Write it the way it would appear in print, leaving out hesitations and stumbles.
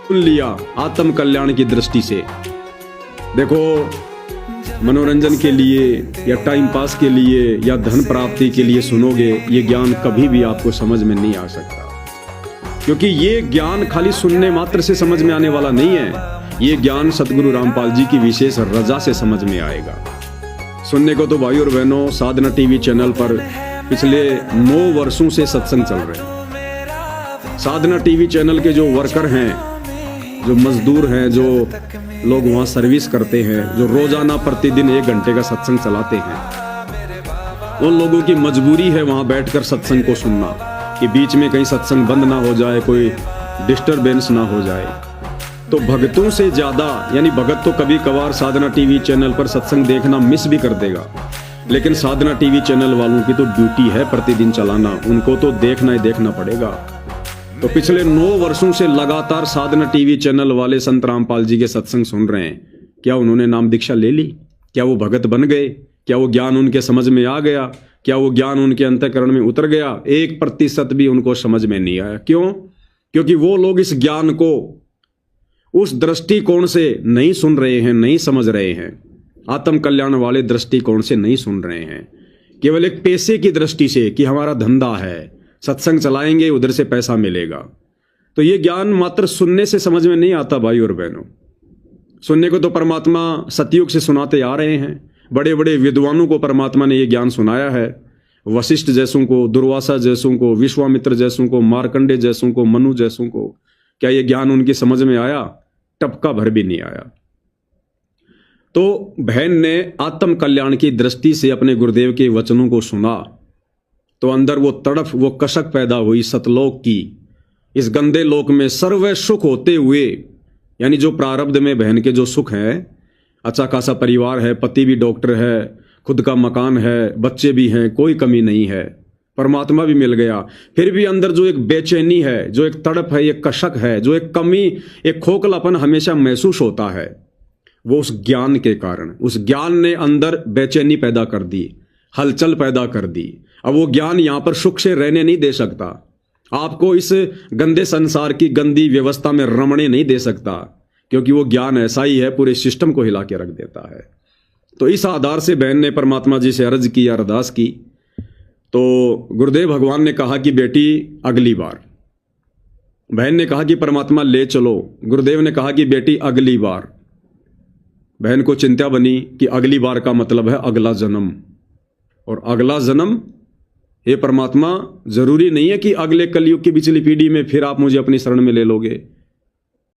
सुन लिया आत्म कल्याण की दृष्टि से। देखो, मनोरंजन के लिए या टाइम पास के लिए या धन प्राप्ति के लिए सुनोगे, ये ज्ञान कभी भी आपको समझ में नहीं आ सकता, क्योंकि ये ज्ञान खाली सुनने मात्र से समझ में आने वाला नहीं है। ये ज्ञान सतगुरु रामपाल जी की विशेष रजा से समझ में आएगा। सुनने को तो भाई और बहनों, साधना टीवी चैनल पर पिछले 9 वर्षों से सत्संग चल रहे हैं। साधना टीवी चैनल के जो वर्कर हैं, जो मजदूर हैं, जो लोग वहाँ सर्विस करते हैं, जो रोजाना प्रतिदिन 1 घंटे का सत्संग चलाते हैं, उन लोगों की मजबूरी है वहाँ बैठकर सत्संग को सुनना, कि बीच में कहीं सत्संग बंद ना हो जाए, कोई डिस्टरबेंस ना हो जाए। तो भक्तों से ज्यादा, यानी भगत तो कभी कभार साधना टीवी चैनल पर सत्संग देखना मिस भी कर देगा, लेकिन साधना टीवी चैनल वालों की तो ड्यूटी है प्रतिदिन चलाना, उनको तो देखना ही देखना पड़ेगा। तो पिछले 9 वर्षों से लगातार साधना टीवी चैनल वाले संत रामपाल जी के सत्संग सुन रहे हैं। क्या उन्होंने नाम दीक्षा ले ली? क्या वो भगत बन गए? क्या वो ज्ञान उनके समझ में आ गया? क्या वो ज्ञान उनके अंतःकरण में उतर गया? 1% भी उनको समझ में नहीं आया। क्यों? क्योंकि वो लोग इस ज्ञान को उस दृष्टिकोण से नहीं सुन रहे हैं, नहीं समझ रहे हैं। आत्म कल्याण वाले दृष्टिकोण से नहीं सुन रहे हैं, केवल एक पैसे की दृष्टि से कि हमारा धंधा है, सत्संग चलाएंगे, उधर से पैसा मिलेगा। तो ये ज्ञान मात्र सुनने से समझ में नहीं आता भाई और बहनों। सुनने को तो परमात्मा सतयुग से सुनाते आ रहे हैं। बड़े बड़े विद्वानों को परमात्मा ने ये ज्ञान सुनाया है। वशिष्ठ जैसों को, दुर्वासा जैसों को, विश्वामित्र जैसों को, मार्कंडे जैसों को, मनु जैसों को, क्या ये ज्ञान उनकी समझ में आया? टपका भर भी नहीं आया। तो बहन ने आत्म कल्याण की दृष्टि से अपने गुरुदेव के वचनों को सुना, तो अंदर वो तड़फ, वो कसक पैदा हुई सतलोक की। इस गंदे लोक में सर्व सुख होते हुए, यानी जो प्रारब्ध में बहन के जो सुख हैं, अच्छा खासा परिवार है, पति भी डॉक्टर है, खुद का मकान है, बच्चे भी हैं, कोई कमी नहीं है, परमात्मा भी मिल गया, फिर भी अंदर जो एक बेचैनी है, जो एक तड़प है, एक कशक है, जो एक कमी, एक खोखलापन हमेशा महसूस होता है, वो उस ज्ञान के कारण, उस ज्ञान ने अंदर बेचैनी पैदा कर दी, हलचल पैदा कर दी। अब वो ज्ञान यहां पर सुख से रहने नहीं दे सकता, आपको इस गंदे संसार की गंदी व्यवस्था में रमणे नहीं दे सकता, क्योंकि वो ज्ञान ऐसा ही है, पूरे सिस्टम को हिला के रख देता है। तो इस आधार से बहन ने परमात्मा जी से अर्ज की, अरदास की। तो गुरुदेव भगवान ने कहा कि बेटी अगली बार। बहन ने कहा कि परमात्मा ले चलो। गुरुदेव ने कहा कि बेटी अगली बार। बहन को चिंता बनी कि अगली बार का मतलब है अगला जन्म, और अगला जन्म, ये परमात्मा, जरूरी नहीं है कि अगले कलयुग की पिछली पीढ़ी में फिर आप मुझे अपनी शरण में ले लोगे।